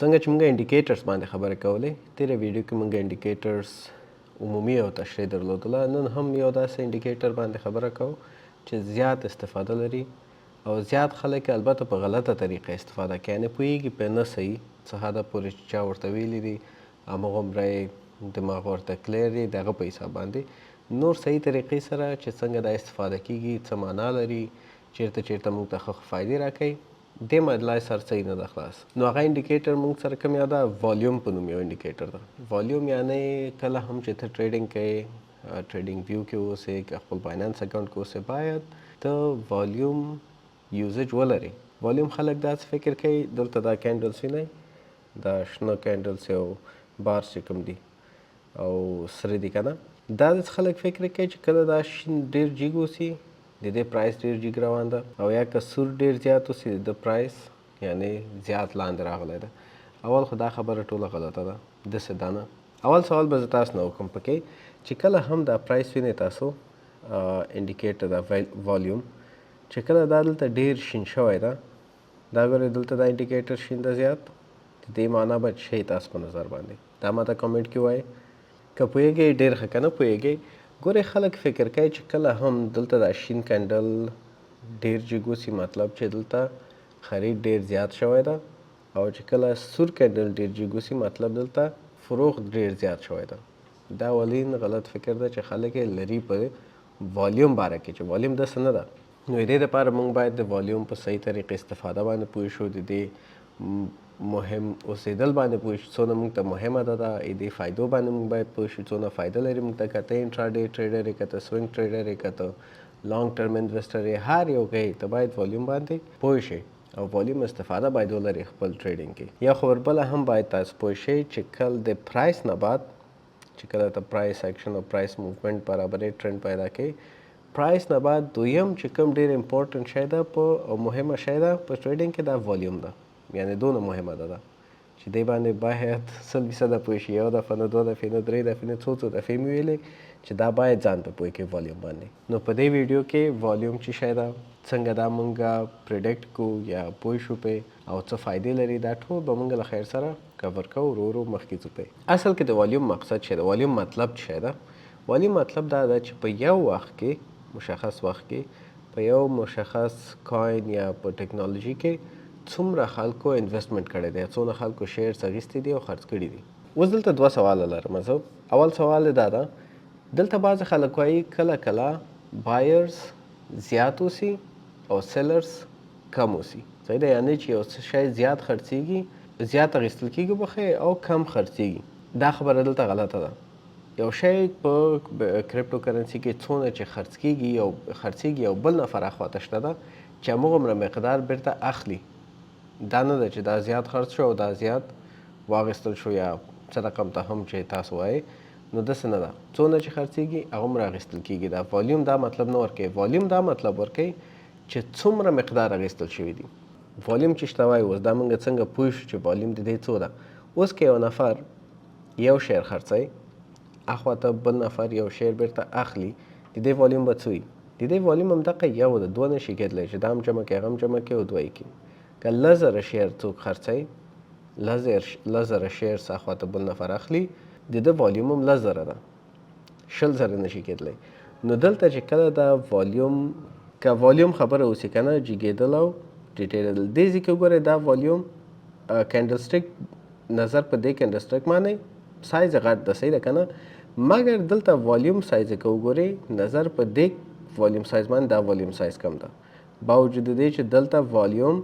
څنګه چې موږ انډیکیټرز باندې خبرې کولې تېره ویډیو کې موږ انډیکیټرز عمومي او تشریح درلودله نن هم یو داسې انډیکیټر باندې خبره کوو چې زیات استفاده لري او زیات خلک البته په غلطه طریقه استفاده کوي یعنې پوهېږي پرې نه صحیح څه حده پورې چې چا ورته ویلي دي هماغومره یې دماغ ورته کلیر دی د هغه په حساب باندې نور صحیح طریقې سره چې څنګه دا استفاده کیږي څه معنا لري چیرته موږ ته ښه فایدې راکوي دې مدلای سر صحیح نه ده خلاص نو هغه انډیکیټر موږ سره کوم یاد ده والیوم په نوم یو انډیکیټر ده والیوم یعنی کله هم چې ته ټریډینګ کوې ټریډینګ ویو کې اوسې که خپل باینانس اکاونټ کې اوسې باید ته والیوم یوزج ولري والیوم خلک داسې فکر کوي دلته دا کینډلز وینئ دا شنه کینډلز یو بارس چې کوم دي او سره دي که نه دا داسې خلک فکر کوي چې کله دا شین ډېر جیګ اوسي د دې پرایس ډېر جیګ روان ده او یا که سور ډېر زیات اوسي د پرایس یعنی زیات لاندې راغلی ده اول خو دا خبره ټوله غلطه ده داسې دا نه اول سوال به زه تاسو نه وکړم پکې چې کله هم دا پرایس وینئ تاسو انډیکیټر دا والیوم چې کله دا دلته ډېر شین شوی ده دا ګورئ دلته دا انډیکیټر شین ده زیات د دې معنا به شی تاسو په نظر باندې دا ماته کمنټ کې وایي که پوهېږئ ډېر ښه که نه پوهېږئ ګورئ خلک فکر کوي چې کله هم دلته دا شین کینډل ډېر جګ وسي مطلب چې دلته خرید ډېر زیات شوی ده او چې کله سور کینډل ډېر جګ وسي مطلب دلته فروخت ډېر زیات شوی ده دا اولین غلط فکر ده چې خلک یې لري په والیوم باره کې چې والیوم داسې نه ده نو د دې دپاره موږ باید د والیوم په صحیح طریقې استفاده باندې پوه شو د دې مهم اوسېدل باندې پوه شو څونه موږ ته مهمه ده د دې فایدو باندې موږ باید پوه شو څونه فایده لري موږ ته که ته انټراډے ټریډر یې که ته سوینګ ټریډر یې که ته لانګ ټرم انویسټر یې هر یو کوې ته باید والیوم باندې پوه شئ او والیوم استفاده باید ولري خپل ټریډینګ کې یا خو وربله هم باید تاسو پوه شئ چې کله د پرایس نه بعد چې کله ته پرایس ایکشن او پرایس موومنټ برابرې ټرند پیدا کوي پرایس نه بعد دویم چې کوم ډېر امپورټنټ شی ده په او مهمه شی ده په ټریډینګ کې دا والیوم ده یعنی دونه مهمه ده چې دې باندې باید 100% پوه شي یو دفعه نه دوه دفعې نه درې دفعې نه څو دفعې مې ویلې چې دا باید ځان په پوه کې والیوم باندې نو په دې ویډیو کې والیوم څه شی ده څنګه دا موږ پریډکټ کوو یا پوه شو پې او څه فایدې لري دا ټول به موږ له خیر سره کور کوو ورو ورو مخکې ځو پې اصل کې د والیوم مقصد څه ده والیوم مطلب څه ده والیوم مطلب دا ده چې په یو وخت کې مشخص وخت کې په یو مشخص کاین یا په ټیکنالوژي کې څومره خلکو انویسټمنټ کړی دی څونه خلکو شیرز اخیستي دي او خرڅ کړي دي اوس دلته دوه سواله لرم زه اول سوال دا ده دلته بعضې خلک وایي کله کله بایرز زیات اوسي او سیلرز کم اوسي صحیح ده یعنې چې یو شی زیات خرڅېږي زیات اخیستل کېږي بخې او کم خرڅېږي دا خبره دلته غلطه ده یو شی په کرپټو کرنسي کې څونه چې خرڅېږي او بل نفر اخواته شته ده چې هماغومره مقدار بیرته اخلي دا نه ده چې دا زیات خرڅ شو او دا زیات واخیستل شو یا څه رقم ته هم چې تاسو وایئ نو داسې نه ده څونه چې خرڅېږي هغومره اخیستل کېږي دا والیوم دا مطلب نه ورکوي والیوم دا مطلب ورکوي چې څومره مقدار اخیستل شوي دي والیوم چې شته وایي اوس دا موږ څنګه پوه شو چې والیوم د دې څو ده اوس که یو نفر یو شیر خرڅوي اخواته بل نفر یو شیر بیرته اخلي د دې والیوم به څه وي د دې والیوم همدغه یو ده دوه نشي کېدلی چې دا هم جمع کړي هغه هم جمع کړي او دوه یې کړي که 1000 شیر څوک خرڅوي 1000 شیرز اخواته بل نفر اخلي د ده والیوم هم 10,000 ده 20,000 نشي کېدلی نو دلته چې کله دا والیوم که والیوم خبره اوسي که نه جګېدل او ټیټېدل دې ځای کې وګورئ دا والیوم کینډلسټیک نظر په دې کینډلسټیک باندې سایز غټ ده صحیح ده که نه مګر دلته والیوم سایز که وګورئ نظر په دې والیوم سایز باندې دا والیوم سایز کم ده باوجود دې چې دلته والیوم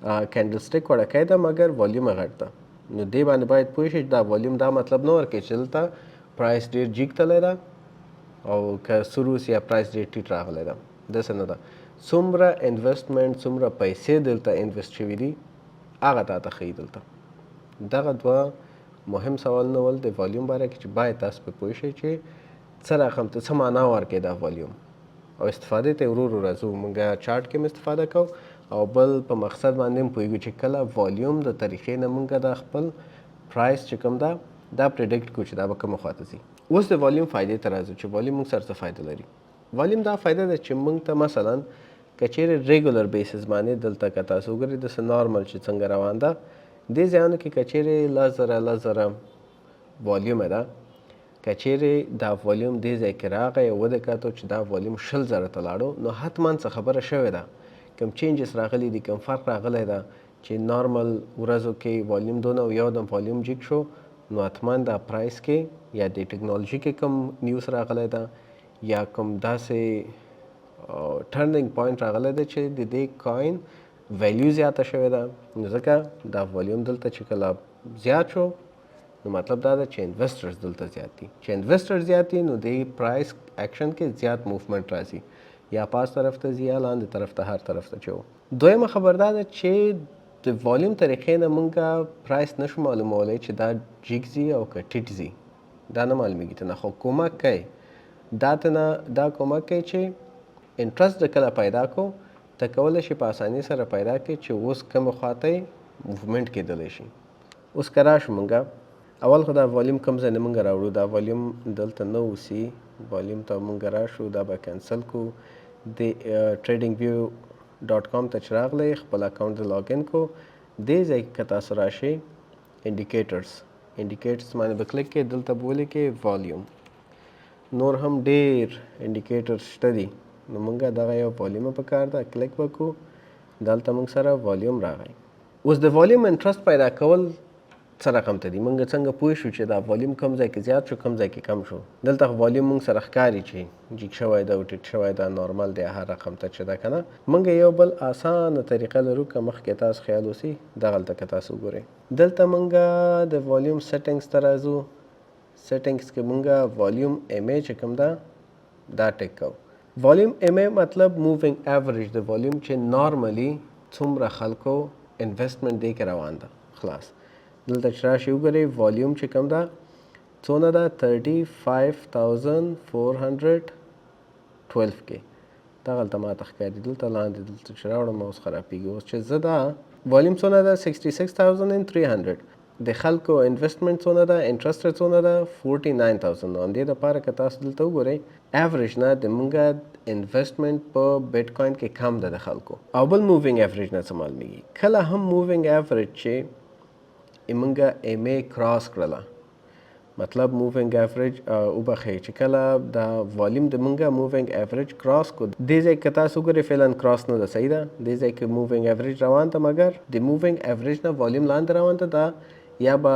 کینډلسټیک وړکی ده مګر والیوم یې غټ ده نو دې باندې باید پوه شئ چې دا والیوم دا مطلب نه ورکوي چې دلته پرایس ډېر جیګ تللی ده او که سور اوس یا پرایس ډېر ټیټ راغلی ده داسې نه ده څومره انویسټمنټ څومره پیسې دلته انویسټ شوي دي هغه تا ته ښیي دلته دغه دوه مهم سوالونه ول د والیوم باره کې چې باید تاسو پې پوه شئ چې څه رقم ته څه معنا ورکوي دا والیوم او استفادې ته ورو ورو راځو موږ چارټ کې هم استفاده کوو او بل په مقصد باندې هم پوهېږو چې کله والیوم د طریقې نه موږ د خپل پرایس چې کوم ده دا پریډکټ کړو چې دا به کومه خواته ځي اوس د والیوم فایدې ته راځو چې والیوم موږ سره څه فایده لري والیوم دا فایده ده چې موږ ته مثلا که چیرې ریګولر بیسس باندې دلته که تاسو وګورئ داسې نارمل چې څنګه روان ده دې ځایونو کې که چیرې 10,000 والیوم ده، که چیرې دا والیوم دې ځای کې راغی او وده کتو چې دا والیوم 20,000 ته لاړو، نو حتما څه خبره شوې ده، کوم چینجز راغلی دي، کوم فرق راغلی ده چې نارمل ورځو کې والیوم دونه او یو دم والیوم جګ شو، نو حتما دا پرایس کې یا د ټکنالوژي کې کوم نیوز راغلی ده یا کوم داسې ټرنینګ پوینټ راغلی دی چې د دې کاین ویلیو زیاته شوې ده. نو ځکه دا والیوم دلته چې کله زیات شو، نو مطلب دا ده چې انویسټرز دلته زیات دي. چې انویسټر زیات دي نو د پرایس اکشن کې زیات موومنټ راځي، یا پاس طرف ته ځي یا لاندې طرف ته، هر طرف ته چې دویمه خبر دا ده چې د والیوم طریقې نه مونږه پرایس نشو معلومولی چې دا جګ ځي او که ټیټ ځي، دا نه معلومیږي ته نه، خو کومک کوي دا کومک کوي چې انټرست د کله پیدا کو ته کولی شي په اسانۍ سره پیدا کړي چې اوس کومې خواته موومنټ کېدلی شي. اوس که راشو مونږه اول خو دا والیوم کوم ځای نه مونږ راوړو، دا والیوم دلته نه اوسي، والیوم ته مونږ راشو، دا به کینسل کو، د tradingview.com ته چې راغلی خپل اکاونټ د لاګین کو، دې ځای کې که تاسو راشئ انډیکیټرز باندې به کلیک کړئ، دلته به ولیکئ والیوم. نور هم ډېر انډیکیټرز شته دي، نو مونږه دغه یو والیوم په کار ده، کلیک وکړو، دلته مونږ سره والیوم راغی. اوس د والیوم انټرست پیدا کول څه رقم ته دي، مونږ څنګه پوه شو چې دا والیوم کوم ځای کې زیات شو کوم ځای کې کم شو. دلته والیوم مونږ سره ښکاري چې جګ شوی ده او ټیټ شوی ده، نارمل دی هر رقم ته چې ده که نه. مونږ یو بل اسانه طریقه لرو که مخکې تاسو خیال اوسي، دغلته که تاسو وګورئ، دلته مونږ د والیوم سیټینګز ته راځو. سیټینګز کې مونږ والیوم ایم ای چې کوم ده دا ټیک کوو. والیوم ایم ای مطلب مووینګ ایوریج د والیوم چې نارملی څومره خلکو انویسټمنټ دی کې روان ده. خلاص دلته چې راشئ وګورئ والیوم چې کوم ده څونه ده 35,412 کې، دغلته ماته ښکاري، دلته لاندې دلته چې راوړم اوس خرابېږي. اوس چې زه دا والیوم څونه ده 66,300، د خلکو انویسټمنټ څونه ده، انټرست څونه ده 49,000. نو همدې دپاره که تاسو دلته وګورئ ایوریج نه د مونږه انویسټمنټ په بیټ کوین کې کم ده د خلکو. او بل مووینګ ایوریج نه څه معلومیږي، کله هم مووینګ ایوریج چې مونږه ایم ای کراس کړله، مطلب مووینګ ایوریج وبخئ چې کله دا والیوم د مونږه مووینګ ایوریج کراس کو، دې ځای که تاسو وګورئ فعلا کراس نه ده، صحیح ده، دې ځای کې مووینګ ایوریج روان ده، مګر د مووینګ ایوریج نه والیوم لاندې روان ده، دا یا به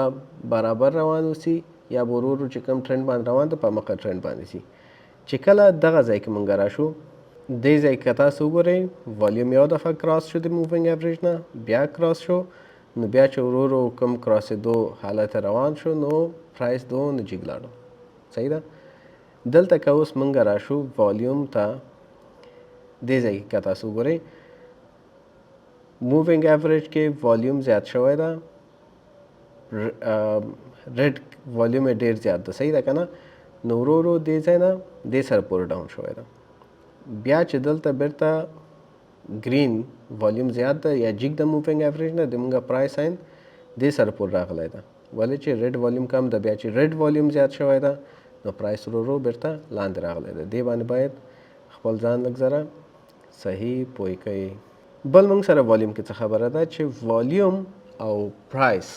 برابر روان اوسي یا به ورو ورو چې کوم ټرند باندې روان ده په مخه ټرند باندې سي. چې کله دغه ځای کې مونږ راشو، دې ځای کې تاسو وګورئ والیوم یو دفعه کراس شو د مووینګ ایوریج نه، بیا کراس شو، نو بیا چې ورو ورو کوم کراسېدو حالت روان شو، نو پرایس دونه جګ لاړو، صحیح ده. دلته که اوس مونږ راشو والیوم ته، دې ځای کې که تاسو وګورئ مووینګ ایوریج کې والیوم زیات شوی ده، ریډ والیوم یې ډېر زیات ده، صحیح ده که نه. نو ورو ورو دې ځای نه دې سره پورې ډاون شوی ده، بیا چې دلته بیرته ګرین والیوم زیات ده یا جګ د مووینګ ایوریج نه، د مونږه پرایس ساین دې سره پورې راغلی ده، ولې چې ریډ والیوم کم ده، بیا چې ریډ والیوم زیات شوی ده نو پرایس ورو ورو بیرته لاندې راغلی ده. دې باندې باید خپل ځان لږ ذره صحیح پوه کوئ. بل مونږ سره والیوم کې څه خبره ده چې والیوم او پرایس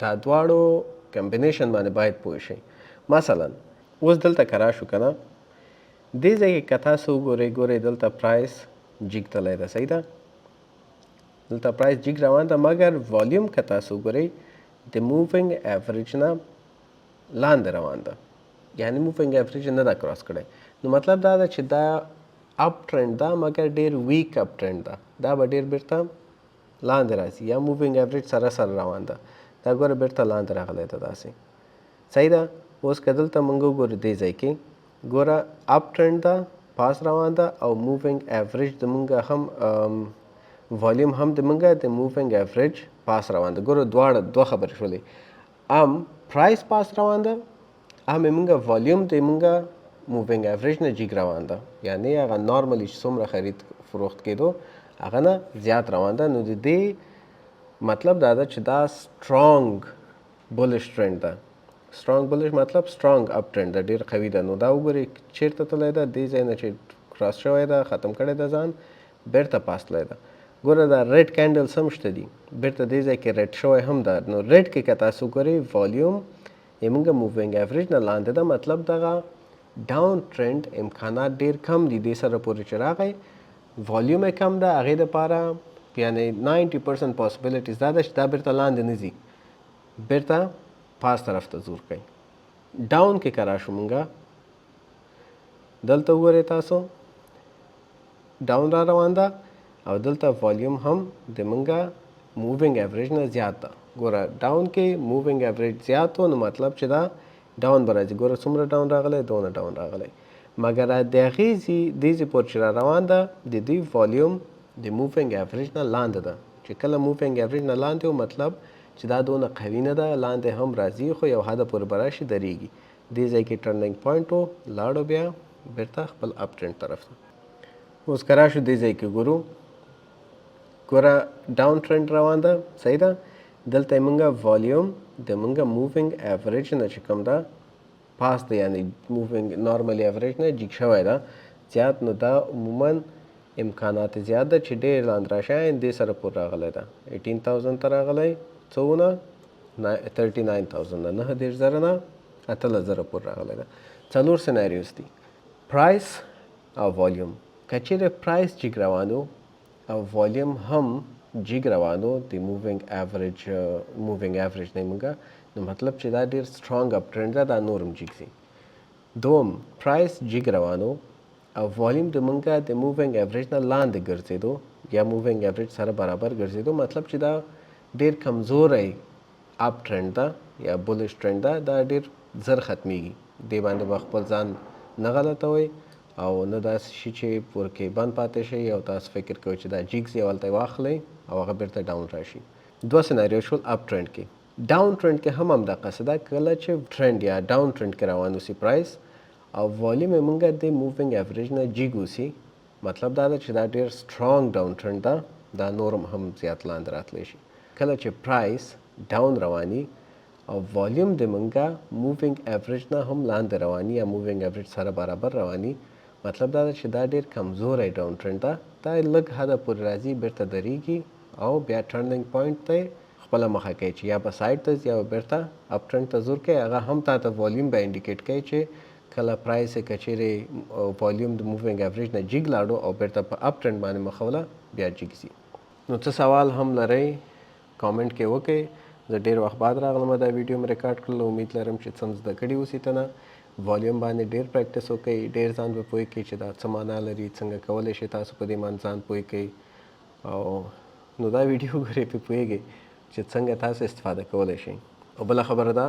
دا دواړو کمبینیشن باندې باید پوه شئ. مثلا اوس دلته که راشو که نه، دې ځای کې که تاسو وګورئ دلته پرایس جګ تللی ده، صحیح ده، دلته پرایس جګ روان ده، مګر والیوم که تاسو وګورئ د مووینګ ایوریج نه لاندې روان ده، یعنی مووینګ ایوریج نه ده کراس کړی. نو مطلب دا ده چې دا اپ ټرند ده، مګر ډېر ویک اپ ټرند ده، دا به ډېر بیرته لاندې راځي، یا مووینګ ایوریج سره روان ده، دا ګوره بیرته لاندې راغلی ده داسې، صحیح ده. اوس که دلته مونږ وګورو دې ځای کې ګوره اپ ټرند ده، پاس روان ده، او مووینګ ایوریج د مونږه هم والیوم هم د مونږه د مووینګ ایوریج پاس روان ده. ګوره دواړه دوه خبرې شولې، پرایس پاس روان ده، مونږه والیوم د مونږه مووینګ ایوریج نه جګ روان ده، یعنی هغه نارملی چې څومره خرید فروخت کېدو هغه نه زیات روان ده. نو د دې مطلب دا ده چې دا سترانګ بولش ټرند ده. سترانګ بولش مطلب سترانګ اپ ټرند ده، ډېر قوي ده. نو دا وګورئ چیرته تللی ده، دې ځای نه چې کراس شوی ده، ختم کړی ده ځان، بیرته پاس تللی ده. ګوره دا ریډ کینډلز هم شته دي بیرته دې ځای کې ریډ شوی هم ده نو ریډ کې که تاسو ګورئ والیوم زموږ مووینګ ایوریج نه لاندې ده مطلب دغه ډاون ټرینډ امکانات ډېر کم دي دې سره پورې چې راغی والیوم یې کم ده هغې دپاره یعنې 90% پاسبلیټیز دا ده چې دا بیرته لاندې نه ځي بیرته پاس طرف ته زور کوي ډاون کې که راشو مونږه دلته وګورئ تاسو ډاون را روان ده او دلته والیوم هم د مونږه مووینګ ایوریج نه زیات ده ګوره ډاون کې مووینګ ایوریج زیات و نو مطلب چې دا ډاون به راځي ګوره څومره ډاون راغلی دونه ډاون راغلی مګر د هغې دې ځای پورې چې را روان ده د دوی والیوم د مووینګ ایوریج نه لاندې ده چې کله مووینګ ایوریج نه لاندې و مطلب چې دا دونه قوي نه ده لاندې هم راځي خو یو حده پورې به راشي درېږي دې ځای کې ټرنینګ پوینټ و لاړو بیا بیرته خپل اپ ټرینډ طرف ته اوس که راشو دې ځای کې ګورو ګوره ډاون ټرینډ روان ده صحیح ده دلته یې مونږه والیوم د مونږه مووینګ ایوریج نه چې کوم ده پاس ده یعنې مووینګ نارمل ایوریج نه جګ شوی ده زیات نو دا عموما امکانات زیات ده چې ډېر لاندې راشي دې سره پورې راغلی ده 18,000 ته راغلی څونه 39,000 نه 9,000 نه 18,000 پورې راغلی ده څلور سیناریوز دي پرایس او والیوم که چیرې پرایس جګ روان و او والیوم هم جګ روان و د مووینګ ایوریج نه مونږه نو مطلب چې دا ډېر سټرانګ اپ ټرینډ ده دا نور هم جګ ځي دوم پرایس جګ روان و او والیوم د مونږه د مووینګ ایوریج نه لاندې ګرځېدو یا مووینګ ایوریج سره برابر ګرځېدو مطلب چې دا ډېر کمزوری اپ ټرینډ ده یا بولش ټرینډ ده دا ډېر زر ختمیږي دې باندې به خپل ځان نه غلطوئ او نه داسې شي چې پورکې بند پاتې شي او تاسو فکر کوئ چې دا جیګ ځي هلته یې واخلئ او هغه بیرته ډاون راشي دوه سیناریو شول اپ ټرینډ کې ډاون ټرینډ کې هم همدقسې ده کله چې ټرینډ یا ډاون ټرینډ کې روان اوسي پرایس او والیوم یې مونږه د مووینګ ایوریج نه جیګ اوسي مطلب دا ده چې دا ډېر سټرانګ ډاون ټرینډ ده دا نورم هم زیات لاندې راتلی شي کله چې پرایس ډاون رواني او والیوم د مونږه مووینګ ایوریج نه هم لاندې رواني یا مووینګ ایوریج سره برابر رواني مطلب دا ده چې دا ډېر کمزوری ډاون ټرینډ ده دا لږ حده پورې راځي بیرته درېږي او بیا ټرنینګ پوینټ ته خپله مخه کوي چې یا به سایډ ته ځي یا بیرته اپ ټرینډ ته زور کوي هغه هم تا ته والیوم به انډیکیټ کوي چې کله پرایس یې که چیرې والیوم د مووینګ ایوریج نه جګ لاړو او بیرته په اپ ټرینډ باندې مخوله بیا جګ ځي نو څه سوال هم لرئ کامنټ کې وکړئ زه ډېر وخت بعد راغلم دا ویډیو مې ریکارډ کړل امید لرم چې څه زده کړي اوسي ته نه والیوم باندې ډېر پریکټس وکړئ ډېر ځان به پوه کړئ چې دا څه معنا لري څنګه کولی شئ تاسو په دې باندې ځان پوه کړئ او نو دا ویډیو ګورئ پرې پوهېږئ چې څنګه تاسو استفاده کولی شئ او بله خبره ده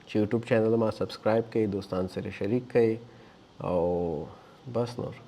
چې یوټیوب چینل ما سبسکرایب کړئ دوستان سره شریک کړئ او بس نور